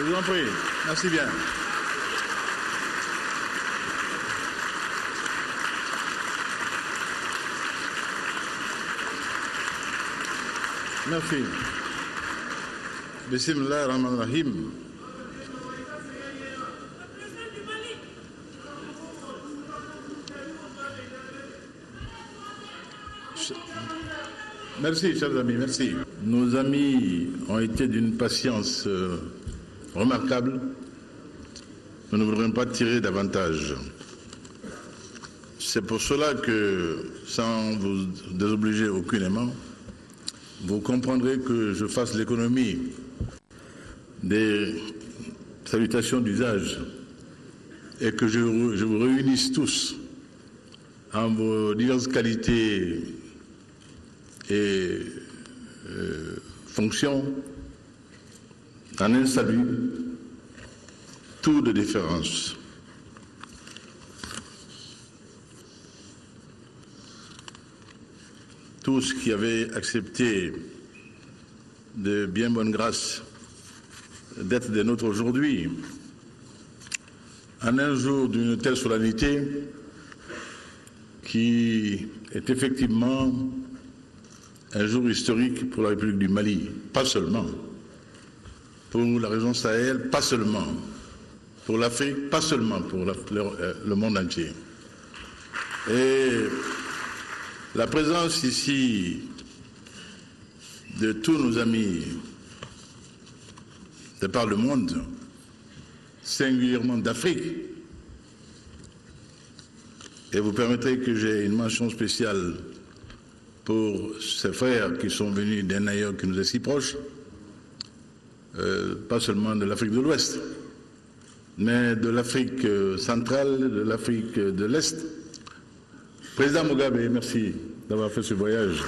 vous en prie. Merci bien. Merci. Bismillah ar-Rahman ar-Rahim. Merci, chers amis, merci. Nos amis ont été d'une patience remarquable. Nous ne voudrions pas tirer davantage. C'est pour cela que, sans vous désobliger aucunement, vous comprendrez que je fasse l'économie des salutations d'usage et que je vous réunisse tous en vos diverses qualités et fonctions en un salut, tout de différence. Tous qui avaient accepté de bien bonne grâce d'être des nôtres aujourd'hui, en un jour d'une telle solennité qui est effectivement un jour historique pour la République du Mali, pas seulement, pour la région Sahel, pas seulement, pour l'Afrique, pas seulement, pour le monde entier. Et la présence ici de tous nos amis de par le monde, singulièrement d'Afrique, et vous permettrez que j'ai une mention spéciale pour ces frères qui sont venus d'un ailleurs qui nous est si proche, pas seulement de l'Afrique de l'Ouest, mais de l'Afrique centrale, de l'Afrique de l'Est. Président Mugabe, merci d'avoir fait ce voyage.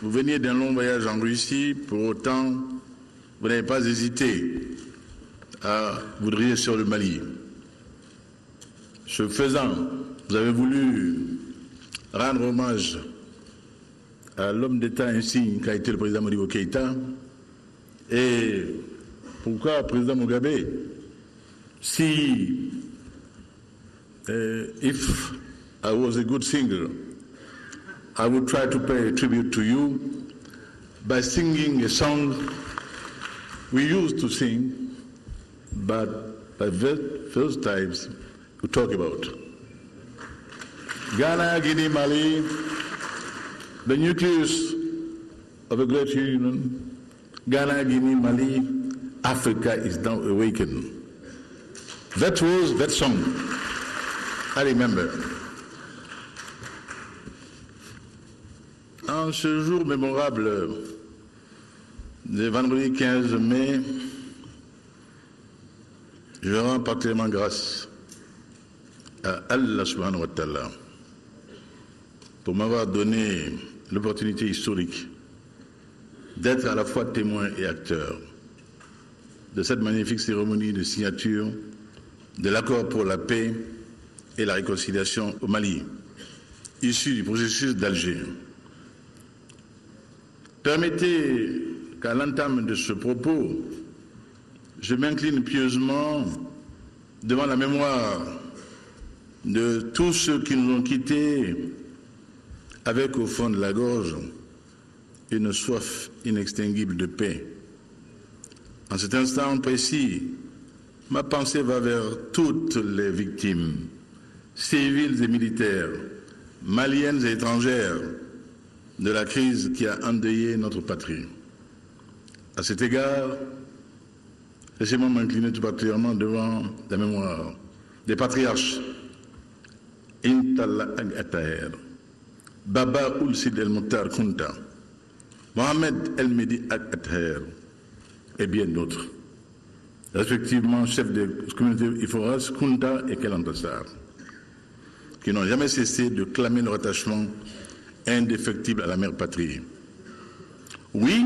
Vous veniez d'un long voyage en Russie, pour autant, vous n'avez pas hésité à vous diriger sur le Mali. Ce faisant, vous avez voulu rendre hommage à l'homme d'État insigne qu'a été le président Modibo Keïta. Et pourquoi, président Mugabe, si if I was a good singer, I would try to pay a tribute to you by singing a song we used to sing, but by first times we talk about. Ghana, Guinea, Mali, the nucleus of a great union. Ghana, Guinea, Mali, Africa is now awakened. That was that song. I remember. En ce jour mémorable de vendredi 15 mai, je rends particulièrement grâce à Allah subhanahu wa ta'ala pour m'avoir donné l'opportunité historique d'être à la fois témoin et acteur de cette magnifique cérémonie de signature de l'accord pour la paix et la réconciliation au Mali, issu du processus d'Alger. Permettez qu'à l'entame de ce propos, je m'incline pieusement devant la mémoire de tous ceux qui nous ont quittés avec au fond de la gorge une soif inextinguible de paix. En cet instant précis, ma pensée va vers toutes les victimes, civiles et militaires, maliennes et étrangères, de la crise qui a endeuillé notre patrie. À cet égard, laissez-moi m'incliner tout particulièrement devant la mémoire des patriarches Intala Ag Ataher, Baba Oulsid El Mokhtar Kounta, Mohamed El Mehdi Ag Ataher et bien d'autres, respectivement chefs de communauté Iforas, Kounta et Kelantassar, qui n'ont jamais cessé de clamer leur attachement indéfectible à la mère patrie. Oui,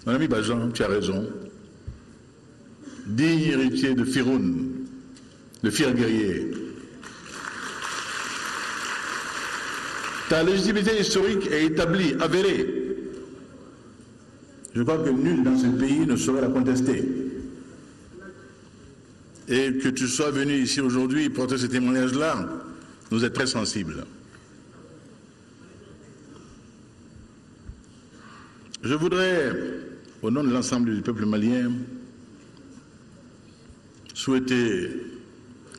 mon ami Bajan, tu as raison, digne héritier de Firoun, de fier guerrier. Ta légitimité historique est établie, avérée. Je crois que nul dans ce pays ne saurait la contester. Et que tu sois venu ici aujourd'hui porter ce témoignage-là, nous est très sensible. Je voudrais, au nom de l'ensemble du peuple malien, souhaiter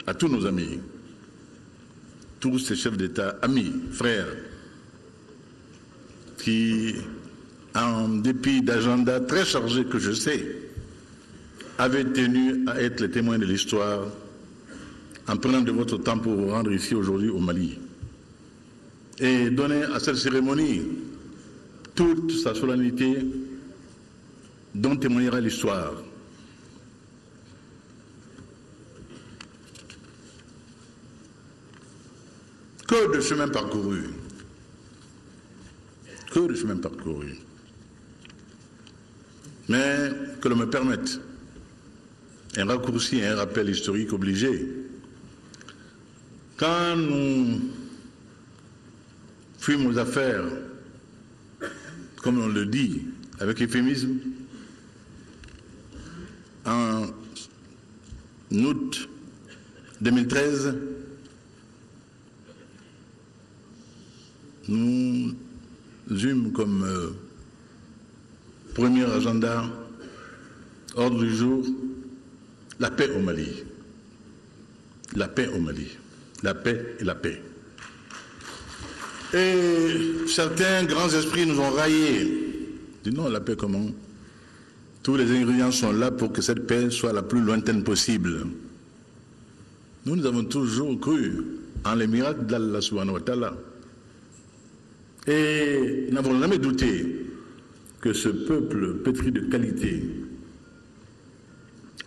à tous nos amis, tous ces chefs d'État, amis, frères, qui, en dépit d'agendas très chargés que je sais, avaient tenu à être les témoins de l'histoire en prenant de votre temps pour vous rendre ici aujourd'hui au Mali et donner à cette cérémonie toute sa solennité dont témoignera l'histoire. Que de chemin parcouru. Que de chemin parcouru. Mais que l'on me permette un raccourci et un rappel historique obligé. Quand nous fûmes aux affaires, comme on le dit, avec euphémisme, en août 2013, nous eûmes comme premier agenda, ordre du jour, la paix au Mali. La paix au Mali. La paix et la paix. Et certains grands esprits nous ont raillés. Dis non, la paix comment? Tous les ingrédients sont là pour que cette paix soit la plus lointaine possible. Nous avons toujours cru en les miracles d'Allah subhanahu wa ta'ala. Et nous n'avons jamais douté que ce peuple pétri de qualité,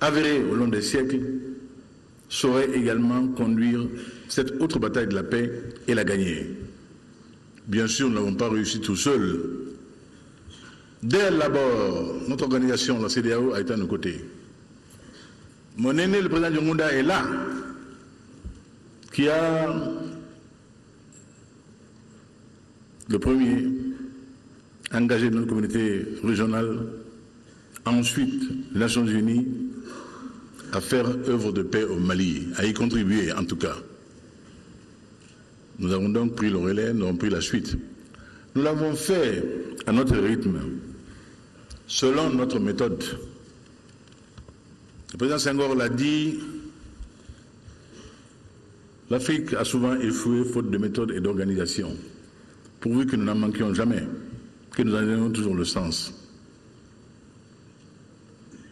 avéré au long des siècles, saurait également conduire cette autre bataille de la paix et la gagner. Bien sûr, nous n'avons pas réussi tout seuls. Dès l'abord, notre organisation, la CEDEAO, a été à nos côtés. Mon aîné, le président du Munda, est là, qui a le premier engagé notre communauté régionale, ensuite les Nations Unies, à faire œuvre de paix au Mali, à y contribuer en tout cas. Nous avons donc pris le relais, nous avons pris la suite. Nous l'avons fait à notre rythme, selon notre méthode. Le président Senghor l'a dit, l'Afrique a souvent échoué faute de méthode et d'organisation, pourvu que nous n'en manquions jamais, que nous en ayons toujours le sens.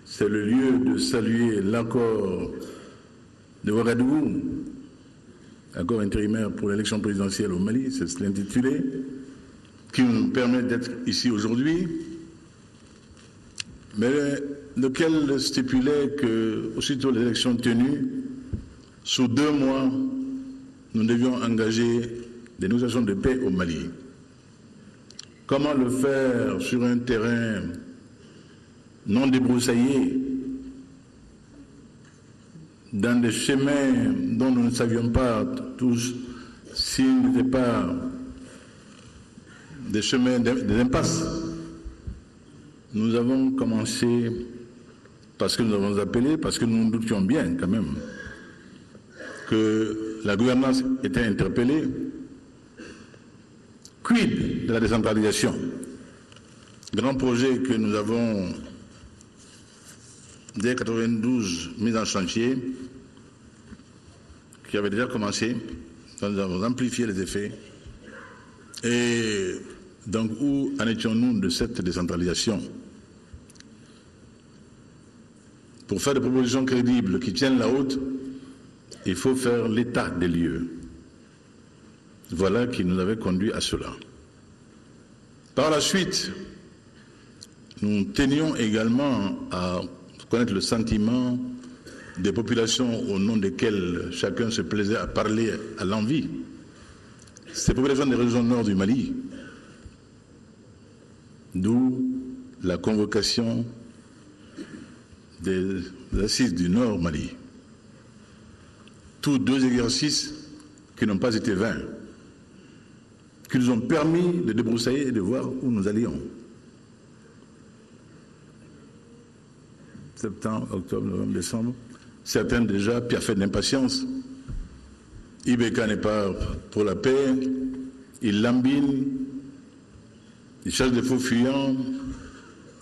C'est le lieu de saluer l'accord de Ouagadougou, accord intérimaire pour l'élection présidentielle au Mali, c'est l'intitulé, qui nous permet d'être ici aujourd'hui, mais lequel stipulait que, aussitôt les élections tenues, sous 2 mois, nous devions engager des négociations de paix au Mali. Comment le faire sur un terrain non débroussaillé, dans des chemins dont nous ne savions pas tous s'ils n'étaient pas des chemins, des impasses. Nous avons commencé parce que nous avons appelé, parce que nous nous doutions bien quand même que la gouvernance était interpellée. Quid de la décentralisation? Grand projet que nous avons dès 92 mis en chantier, qui avait déjà commencé, nous avons amplifié les effets. Et donc, où en étions-nous de cette décentralisation? Pour faire des propositions crédibles qui tiennent la route, il faut faire l'état des lieux. Voilà qui nous avait conduit à cela. Par la suite, nous tenions également à connaître le sentiment des populations au nom desquelles chacun se plaisait à parler à l'envi. Ces populations des régions nord du Mali, d'où la convocation des assises du Nord Mali. Tous 2 exercices qui n'ont pas été vains, qui nous ont permis de débroussailler et de voir où nous allions. septembre, octobre, novembre, décembre. Certains déjà piaffaient d'impatience. Ibeka n'est pas pour la paix, il lambine, il cherche des faux fuyants,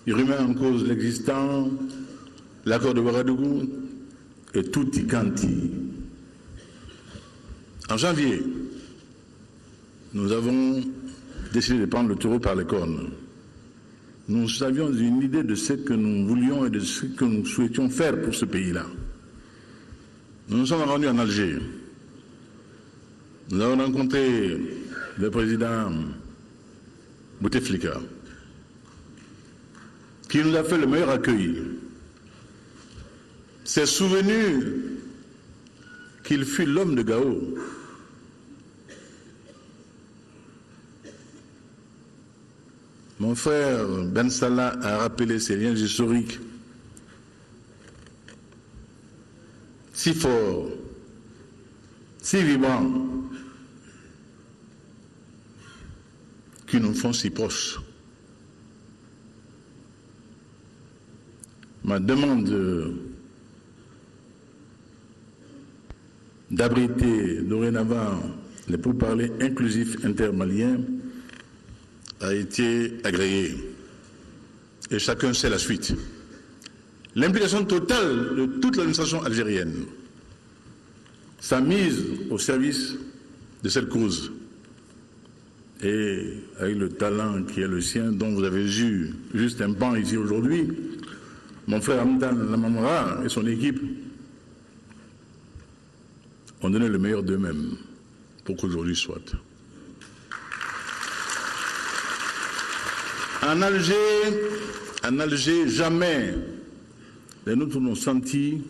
il remet en cause l'existant, l'accord de Ouagadougou, et tout y quanti. En janvier, nous avons décidé de prendre le taureau par les cornes. Nous avions une idée de ce que nous voulions et de ce que nous souhaitions faire pour ce pays-là. Nous nous sommes rendus en Alger. Nous avons rencontré le président Bouteflika, qui nous a fait le meilleur accueil. C'est souvenu qu'il fut l'homme de Gao. Mon frère Ben Salah a rappelé ces liens historiques si forts, si vivants, qui nous font si proches. Ma demande d'abriter dorénavant les pourparlers inclusifs intermaliens a été agréée. Et chacun sait la suite. L'implication totale de toute l'administration algérienne, sa mise au service de cette cause, et avec le talent qui est le sien, dont vous avez eu juste un pan ici aujourd'hui, mon frère Hamdan Lamamra et son équipe ont donné le meilleur d'eux-mêmes pour qu'aujourd'hui soit. En Alger, jamais les nôtres n'ont senti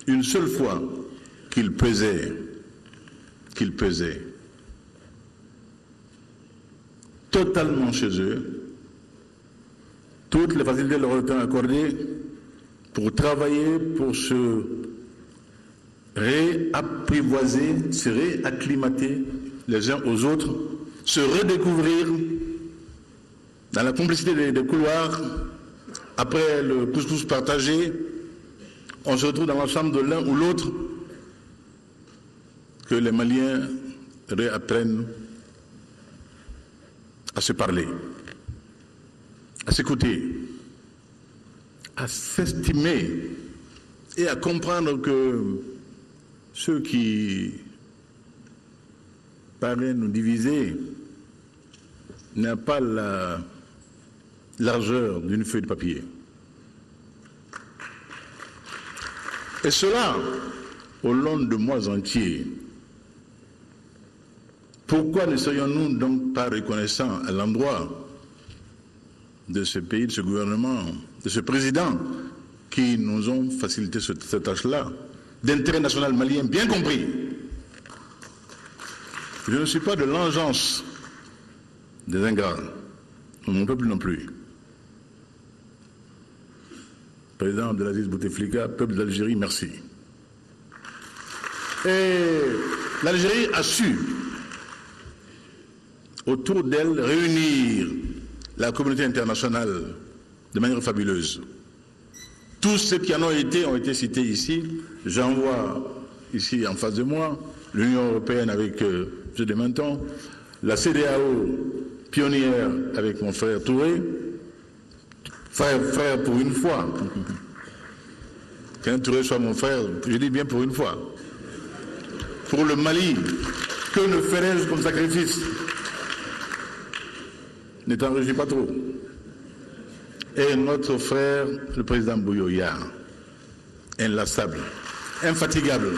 une seule fois qu'il pesait. Totalement chez eux, toutes les facilités leur ont été accordées pour travailler, pour se réapprivoiser, se réacclimater les uns aux autres, se redécouvrir dans la complicité des couloirs. Après le couscous partagé, on se retrouve dans la chambre de l'un ou l'autre, que les Maliens réapprennent à se parler, à s'écouter, à s'estimer et à comprendre que ceux qui paraissent nous diviser n'a pas la largeur d'une feuille de papier. Et cela, au long de mois entiers. Pourquoi ne serions-nous donc pas reconnaissants à l'endroit de ce pays, de ce gouvernement, de ce président qui nous ont facilité cette tâche-là, d'intérêt national malien bien compris? Je ne suis pas de l'engeance des ingrats, mon peuple non plus. Président Abdelaziz Bouteflika, peuple d'Algérie, merci. Et l'Algérie a su, autour d'elle, réunir la communauté internationale de manière fabuleuse. Tous ceux qui en ont été cités ici. J'en vois ici en face de moi l'Union européenne avec M. Dementon, la CEDEAO pionnière avec mon frère Touré, frère pour une fois. Qu'un Touré soit mon frère, je dis bien pour une fois. Pour le Mali, que ne ferais-je comme sacrifice? Ne t'enrichis pas trop. Et notre frère, le président Bouyoya, inlassable, infatigable.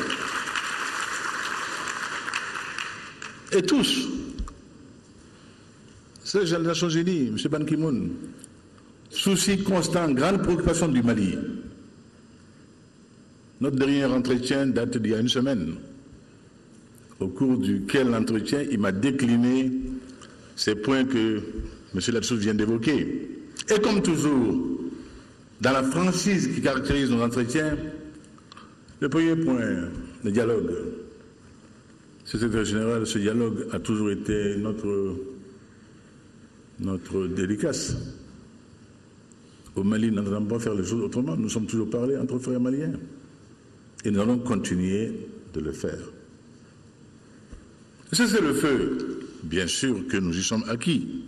Et tous, c'est les Nations Unies, M. Ban Ki-moon, souci constant, grande préoccupation du Mali. Notre dernier entretien date d'il y a une semaine, au cours duquel l'entretien, il m'a décliné ces points que M. Latsou vient d'évoquer. Et comme toujours, dans la franchise qui caractérise nos entretiens, le premier point, le dialogue. Secrétaire général, ce dialogue a toujours été notre dédicace. au Mali, nous n'allons pas faire les choses autrement. Nous sommes toujours parlés entre frères maliens. Et nous allons continuer de le faire. C'est le feu, bien sûr que nous y sommes acquis.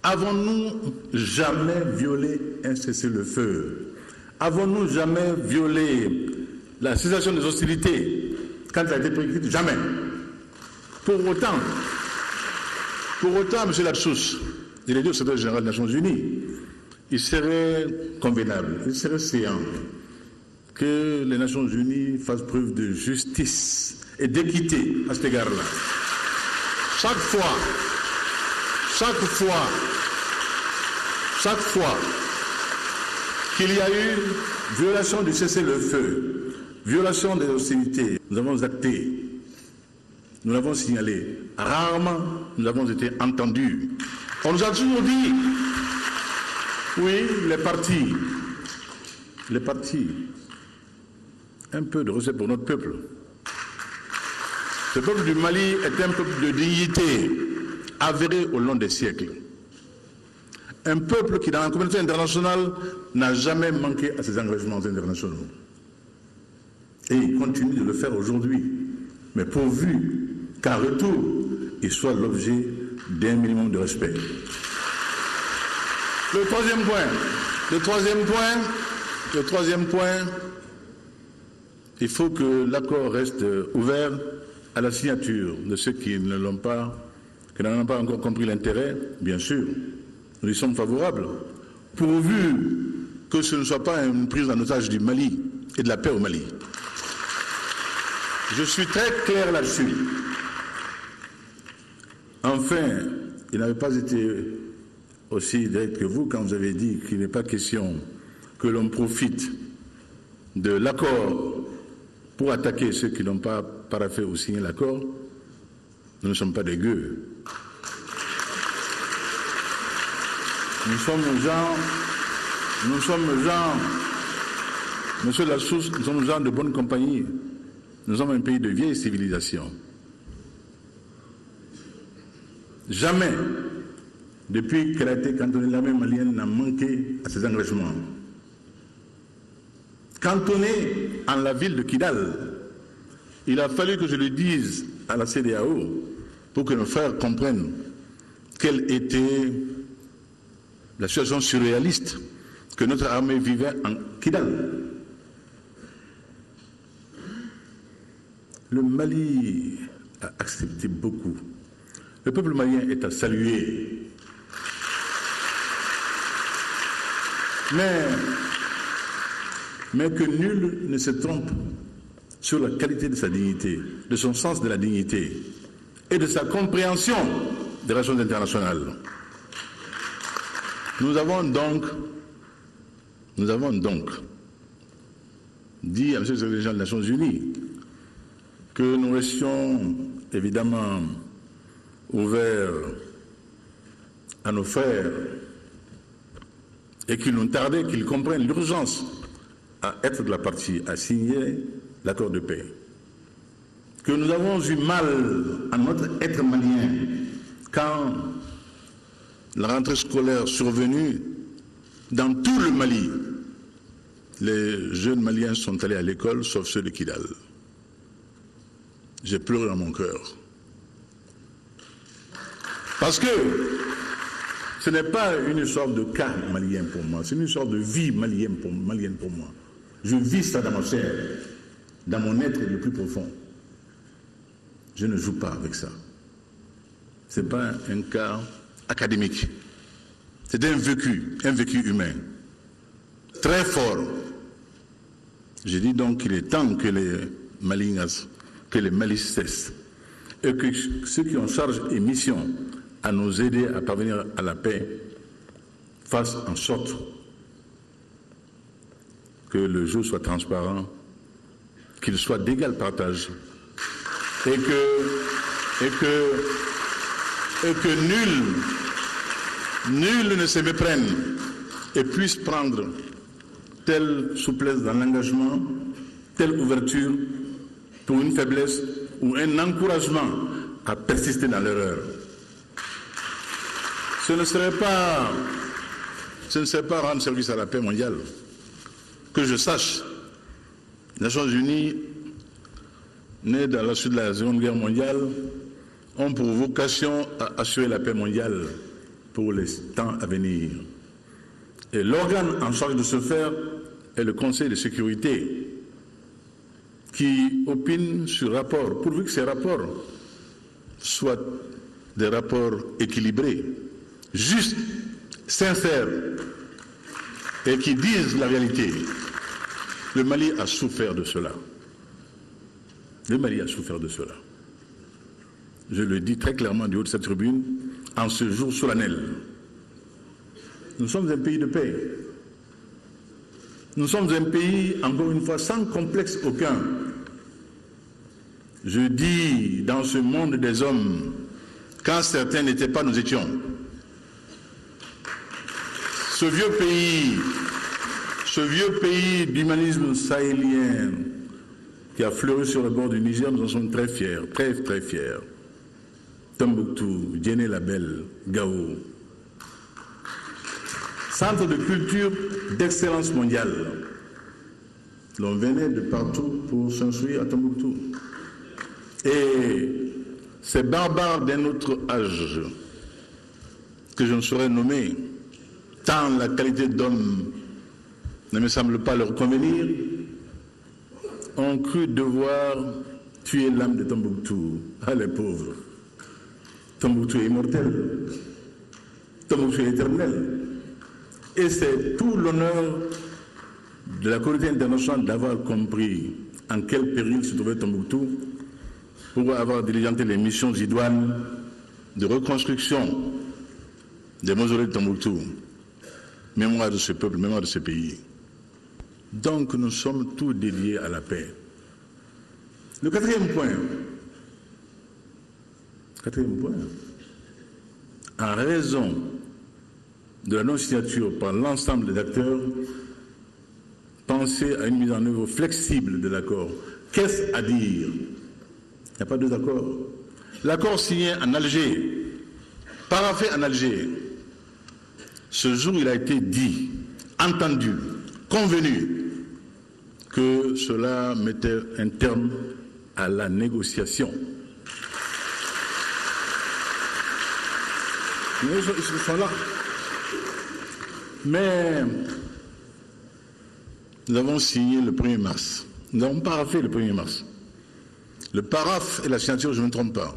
Avons-nous jamais violé un cessez-le-feu? Avons-nous jamais violé la cessation des hostilités quand ça a été préécrit? Jamais. Pour autant, M. Lapsous, il est dit au secrétaire général des Nations Unies, il serait convenable, il serait séant que les Nations Unies fassent preuve de justice et d'équité à cet égard-là. Chaque fois qu'il y a eu violation du cessez-le-feu, violation des hostilités, nous avons acté, nous l'avons signalé. Rarement, nous avons été entendus. On nous a toujours dit, oui, les partis, un peu de respect pour notre peuple. Ce peuple du Mali est un peuple de dignité, avéré au long des siècles. Un peuple qui, dans la communauté internationale, n'a jamais manqué à ses engagements internationaux. Et il continue de le faire aujourd'hui. Mais pourvu qu'en retour, il soit l'objet d'un minimum de respect. Le troisième point, il faut que l'accord reste ouvert à la signature de ceux qui n'en ont pas encore compris l'intérêt, bien sûr. Nous y sommes favorables, pourvu que ce ne soit pas une prise en otage du Mali et de la paix au Mali. Je suis très clair là-dessus. Enfin, il n'avait pas été aussi direct que vous quand vous avez dit qu'il n'est pas question que l'on profite de l'accord pour attaquer ceux qui n'ont pas paraphé ou signé l'accord. Nous ne sommes pas des gueux. Nous sommes gens, Monsieur Lassous, nous sommes gens de bonne compagnie. Nous sommes un pays de vieille civilisation. Jamais, depuis qu'elle a été cantonnée, l'armée malienne n'a manqué à ses engagements. Cantonnée en la ville de Kidal, il a fallu que je le dise à la CEDEAO pour que nos frères comprennent quelle était la situation surréaliste que notre armée vivait en Kidal. Le Mali a accepté beaucoup. Le peuple malien est à saluer. Mais que nul ne se trompe sur la qualité de sa dignité, de son sens de la dignité et de sa compréhension des relations internationales. Nous avons donc dit à M. le secrétaire général des Nations Unies que nous restions évidemment ouverts à nos frères et qu'il nous tardait qu'ils comprennent l'urgence à être de la partie, à signer l'accord de paix. Que nous avons eu mal à notre être malien quand la rentrée scolaire survenue dans tout le Mali, les jeunes Maliens sont allés à l'école, sauf ceux de Kidal. J'ai pleuré dans mon cœur. Parce que ce n'est pas une histoire de cas malien pour moi, c'est une histoire de vie malienne pour moi. Je vis ça dans ma chair, dans mon être le plus profond. Je ne joue pas avec ça. Ce n'est pas un cas académique. C'est un vécu humain. Très fort. Je dis donc qu'il est temps que les Malingas, que les Malis cessent. Et que ceux qui ont charge et mission à nous aider à parvenir à la paix fassent en sorte que le jeu soit transparent, qu'il soit d'égal partage et que nul ne se méprenne et puisse prendre telle souplesse dans l'engagement, telle ouverture pour une faiblesse ou un encouragement à persister dans l'erreur. Ce ne serait ce ne serait pas rendre service à la paix mondiale. Que je sache, les Nations Unies, nées dans la suite de la Seconde Guerre mondiale, ont pour vocation à assurer la paix mondiale pour les temps à venir. Et l'organe en charge de ce faire est le Conseil de sécurité, qui opine sur rapport, pourvu que ces rapports soient des rapports équilibrés, justes, sincères, et qui disent la réalité. Le Mali a souffert de cela. Le Mali a souffert de cela. Je le dis très clairement du haut de cette tribune, en ce jour solennel. Nous sommes un pays de paix. Nous sommes un pays, encore une fois, sans complexe aucun. Je dis, dans ce monde des hommes, quand certains n'étaient pas, nous étions. Ce vieux pays d'humanisme sahélien qui a fleuri sur le bord du Niger, nous en sommes très fiers, très très fiers. Tombouctou, Djenné-la-Belle, Gao. Centre de culture d'excellence mondiale. L'on venait de partout pour s'instruire à Tombouctou. Et ces barbares d'un autre âge, que je ne saurais nommer, tant la qualité d'homme ne me semble pas leur convenir, ont cru devoir tuer l'âme de Tombouctou. Ah, les pauvres. Tombouctou est immortel. Tombouctou est éternel. Et c'est tout l'honneur de la communauté internationale d'avoir compris en quel péril se trouvait Tombouctou pour avoir diligenté les missions idoines de reconstruction des mausolées de Tombouctou. Mémoire de ce peuple, mémoire de ce pays. Donc nous sommes tous dédiés à la paix. Le quatrième point, en raison de la non-signature par l'ensemble des acteurs, pensez à une mise en œuvre flexible de l'accord. Qu'est-ce à dire? Il n'y a pas deux accords. L'accord signé en Alger, paraphé en Alger, ce jour il a été dit, entendu, convenu que cela mettait un terme à la négociation. Ils sont là. Mais nous avons signé le 1er mars. Nous avons paraphé le 1er mars. Le paraphe et la signature, je ne me trompe pas.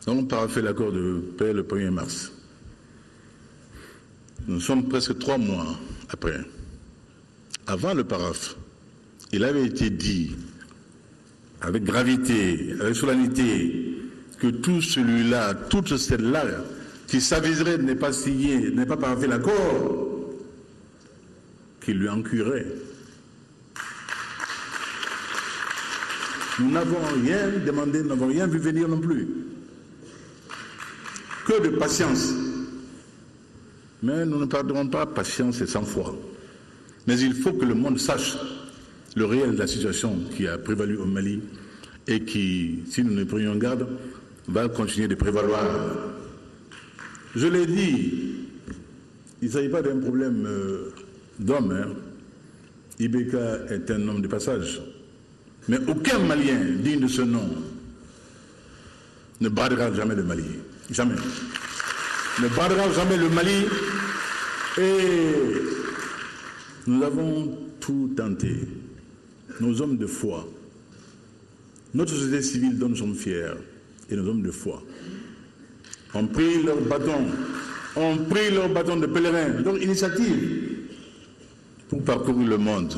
Nous avons paraphé l'accord de paix le 1er mars. Nous sommes presque 3 mois après. Avant le paraphe, il avait été dit, avec gravité, avec solennité, que tout celui-là, toute celle-là, qui s'aviserait de ne pas signer, de ne pas paraffer l'accord, qu'il lui encurait. Nous n'avons rien demandé, nous n'avons rien vu venir non plus. Que de patience. Mais nous ne perdrons pas patience et sang-froid. Mais il faut que le monde sache le réel de la situation qui a prévalu au Mali et qui, si nous ne prenions garde, va continuer de prévaloir. Je l'ai dit, il ne s'agit pas d'un problème d'homme. Ibeka est un homme de passage. Mais aucun Malien digne de ce nom ne bradera jamais le Mali. Jamais. Ne bradera jamais le Mali. Et nous avons tout tenté. Nos hommes de foi, notre société civile dont nous sommes fiers, et nos hommes de foi, ont pris leur bâton de pèlerin, leur initiative, pour parcourir le monde.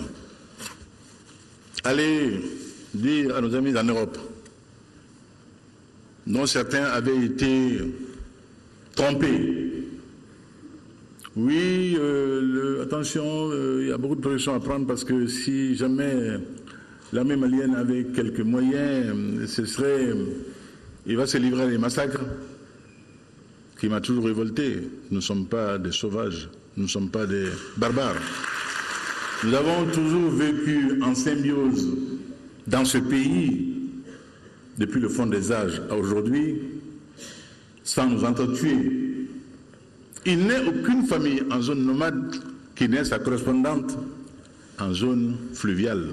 Allez dire à nos amis en Europe, dont certains avaient été trompés. Oui, attention, il y a beaucoup de précautions à prendre parce que si jamais l'armée malienne avait quelques moyens, il va se livrer à des massacres qui m'a toujours révolté. Nous ne sommes pas des sauvages, nous ne sommes pas des barbares. Nous avons toujours vécu en symbiose dans ce pays, depuis le fond des âges à aujourd'hui, sans nous entretuer, Il n'est aucune famille en zone nomade qui n'ait sa correspondante en zone fluviale.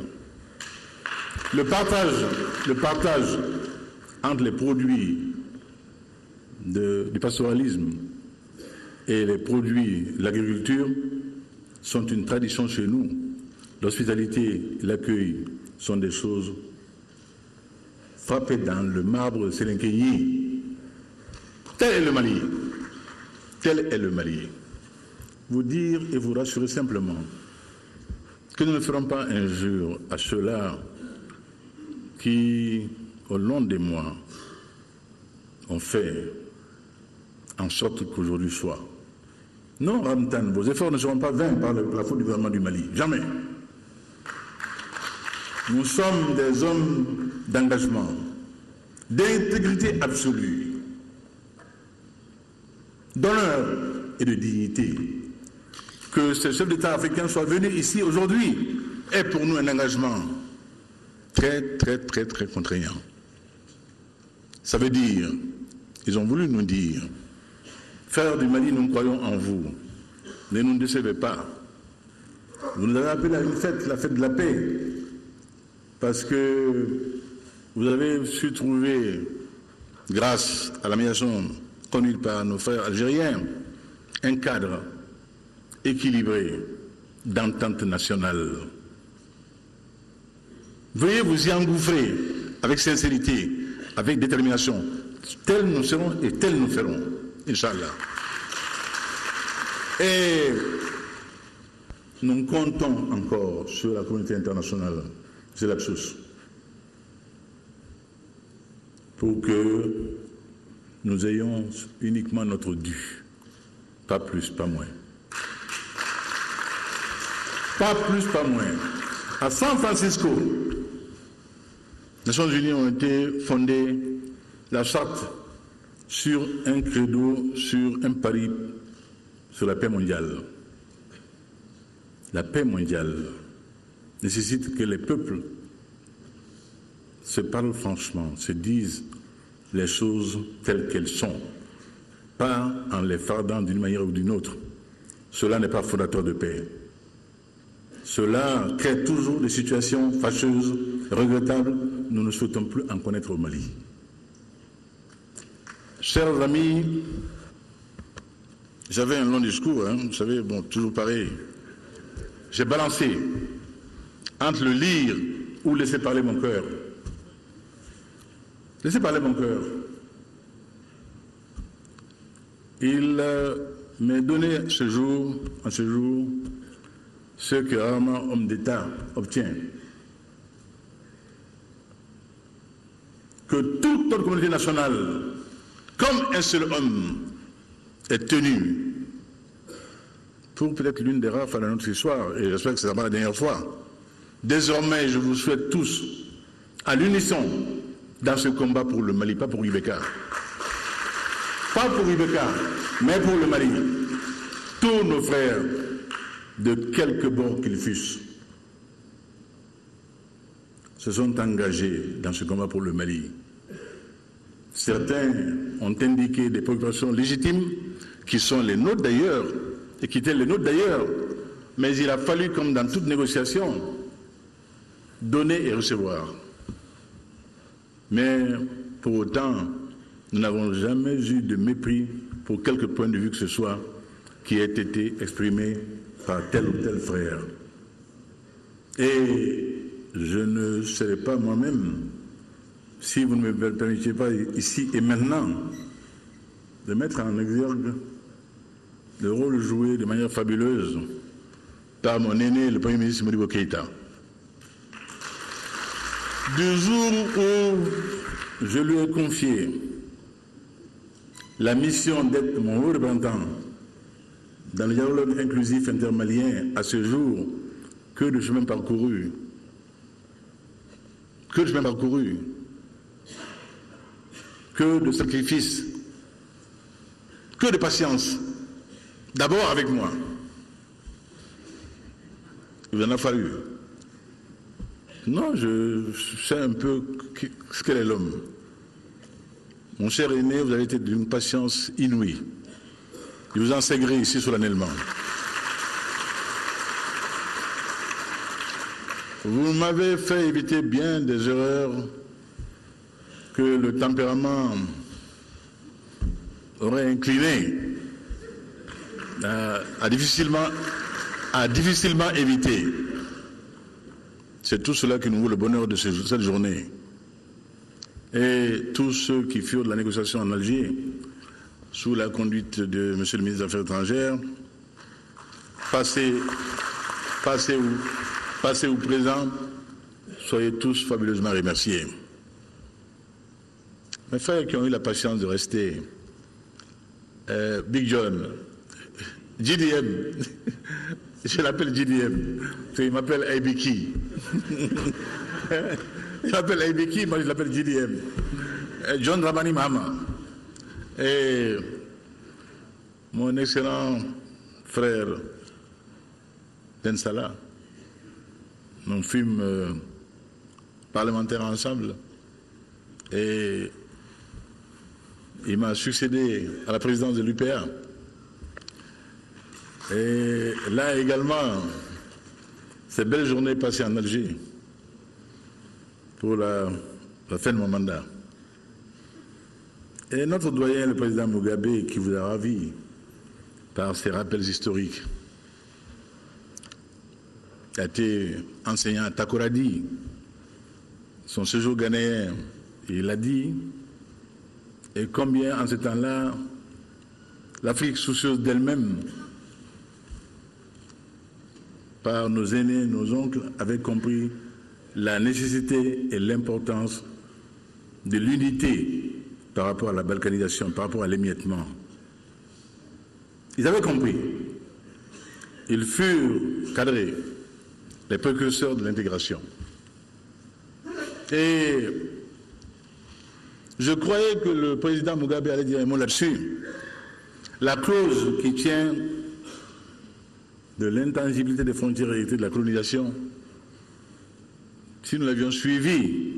Le partage entre les produits du pastoralisme et les produits de l'agriculture sont une tradition chez nous. L'hospitalité et l'accueil sont des choses frappées dans le marbre de Sélenkéni. Tel est le Mali. Tel est le Mali. Vous dire et vous rassurer simplement que nous ne ferons pas injure à ceux-là qui, au long des mois, ont fait en sorte qu'aujourd'hui soit. Non, Ramtan, vos efforts ne seront pas vains par la faute du gouvernement du Mali. Jamais. Nous sommes des hommes d'engagement, d'intégrité absolue, d'honneur et de dignité. Que ces chefs d'État africains soient venus ici aujourd'hui est pour nous un engagement très contraignant. Ça veut dire, ils ont voulu nous dire, frères du Mali, nous croyons en vous, ne nous décevez pas. Vous nous avez appelé à une fête, la fête de la paix, parce que vous avez su trouver, grâce à la médiation conduite par nos frères algériens, un cadre équilibré d'entente nationale. Veuillez vous y engouffrer avec sincérité, avec détermination. Tels nous serons et tels nous ferons, Inch'Allah. Et nous comptons encore sur la communauté internationale, c'est l'absus, pour que nous ayons uniquement notre dû, pas plus, pas moins. Pas plus, pas moins. À San Francisco, les Nations Unies ont été fondées, la charte, sur un credo, sur un pari sur la paix mondiale. La paix mondiale nécessite que les peuples se parlent franchement, se disent les choses telles qu'elles sont, pas en les fardant d'une manière ou d'une autre. Cela n'est pas fondateur de paix. Cela crée toujours des situations fâcheuses, regrettables. Nous ne souhaitons plus en connaître au Mali. Chers amis, j'avais un long discours, vous savez, bon, toujours pareil. J'ai balancé entre le lire ou laisser parler mon cœur. Laissez parler mon cœur. Il m'est donné en ce jour, ce que rarement homme d'État obtient. Que toute notre communauté nationale, comme un seul homme, est tenu pour peut-être l'une des rares fois de notre histoire, et j'espère que ce sera pas la dernière fois. Désormais, je vous souhaite tous, à l'unisson, dans ce combat pour le Mali, pas pour Ibeka. Pas pour Ibeka, mais pour le Mali. Tous nos frères, de quelque bord qu'ils fussent, se sont engagés dans ce combat pour le Mali. Certains ont indiqué des préoccupations légitimes, qui sont les nôtres d'ailleurs, et qui étaient les nôtres d'ailleurs, mais il a fallu, comme dans toute négociation, donner et recevoir. Mais pour autant, nous n'avons jamais eu de mépris pour quelque point de vue que ce soit qui ait été exprimé par tel ou tel frère. Et je ne serai pas moi-même, si vous ne me permettez pas ici et maintenant, de mettre en exergue le rôle joué de manière fabuleuse par mon aîné, le Premier ministre Modibo Keïta. Du jour où je lui ai confié la mission d'être mon haut représentant dans le dialogue inclusif intermalien à ce jour, que de chemin parcouru, que de sacrifices, que de patience, d'abord avec moi. Il en a fallu. Non, je sais un peu ce qu'est l'homme. Mon cher aîné, vous avez été d'une patience inouïe. Je vous en sais gré ici solennellement. Vous m'avez fait éviter bien des erreurs que le tempérament aurait incliné à difficilement éviter. C'est tout cela qui nous vaut le bonheur de cette journée. Et tous ceux qui furent de la négociation en Alger, sous la conduite de M. le ministre des Affaires étrangères, passés ou présents, soyez tous fabuleusement remerciés. Mes frères qui ont eu la patience de rester, Big John, GDM, je l'appelle GDM, il m'appelle Aibiki. Il m'appelle Aibiki, moi je l'appelle GDM. John Dramani Mahama. Et mon excellent frère Densala, nous fûmes parlementaires ensemble. Et il m'a succédé à la présidence de l'UPA. Et là également, ces belles journées passées en Alger pour la fin de mon mandat. Et notre doyen, le président Mugabe, qui vous a ravi par ses rappels historiques, a été enseignant à Takoradi. Son séjour ghanéen, il l'a dit, et combien en ce temps-là, l'Afrique soucieuse d'elle-même, par nos aînés, nos oncles, avait compris la nécessité et l'importance de l'unité par rapport à la balkanisation, par rapport à l'émiettement. Ils avaient compris. Ils furent cadrés, les précurseurs de l'intégration. Et je croyais que le président Mugabe allait dire un mot là-dessus. La clause qui tient de l'intangibilité des frontières héritées de la colonisation, si nous l'avions suivi,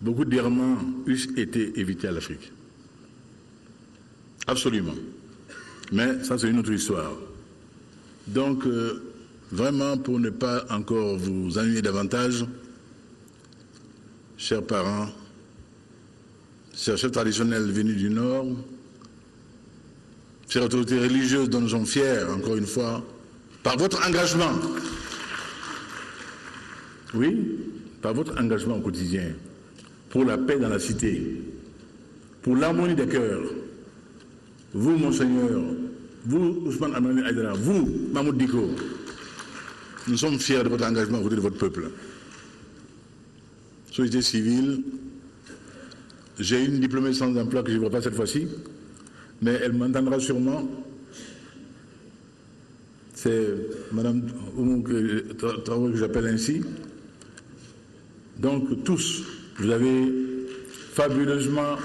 beaucoup d'errements eussent été évités à l'Afrique. Absolument. Mais ça, c'est une autre histoire. Donc, vraiment, pour ne pas encore vous ennuyer davantage, chers parents, chers chefs traditionnels venus du Nord, chères autorités religieuses dont nous sommes fiers, encore une fois, par votre engagement, oui, par votre engagement au quotidien, pour la paix dans la cité, pour l'harmonie des cœurs, vous, Monseigneur, vous, Ousmane Amani Aïdara, vous, Mahmoud Diko, nous sommes fiers de votre engagement aux côtés de votre peuple. Société civile, j'ai une diplômée sans emploi que je ne vois pas cette fois-ci, mais elle m'entendra sûrement. C'est Mme Traoré que j'appelle ainsi. Donc tous, vous avez fabuleusement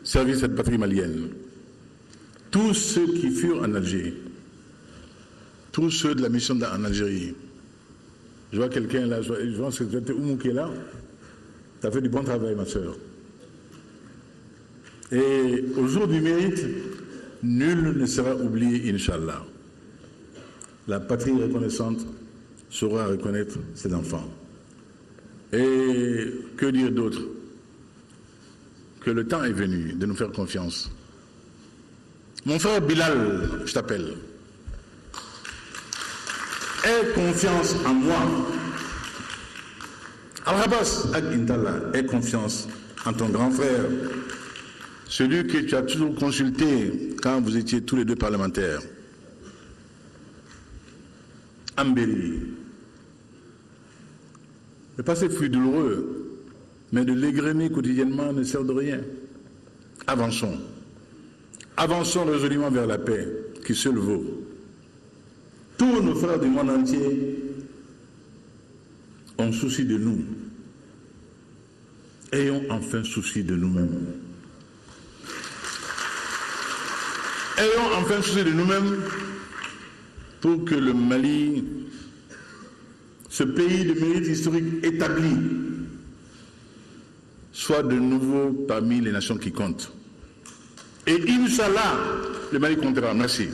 servi cette patrie malienne. Tous ceux qui furent en Algérie, tous ceux de la mission en Algérie. Je vois quelqu'un là, je pense que c'était Oumou qui est là. Tu as fait du bon travail, ma soeur. Et au jour du mérite, nul ne sera oublié, Inch'Allah. La patrie reconnaissante saura reconnaître ses enfants. Et que dire d'autre? Que le temps est venu de nous faire confiance. Mon frère Bilal, je t'appelle. Aie confiance en moi. Al-Rabas Ak-Intala, aie confiance en ton grand frère, celui que tu as toujours consulté quand vous étiez tous les deux parlementaires. Ambéry. Le passé fut douloureux, mais de l'égrener quotidiennement ne sert de rien. Avançons. Avançons résolument vers la paix qui seule vaut. Tous nos frères du monde entier ont souci de nous. Ayons enfin souci de nous-mêmes. Ayons enfin souci de nous-mêmes pour que le Mali, ce pays de mérite historique établi, soit de nouveau parmi les nations qui comptent. Et Inch'Allah, le Mali comptera. Merci.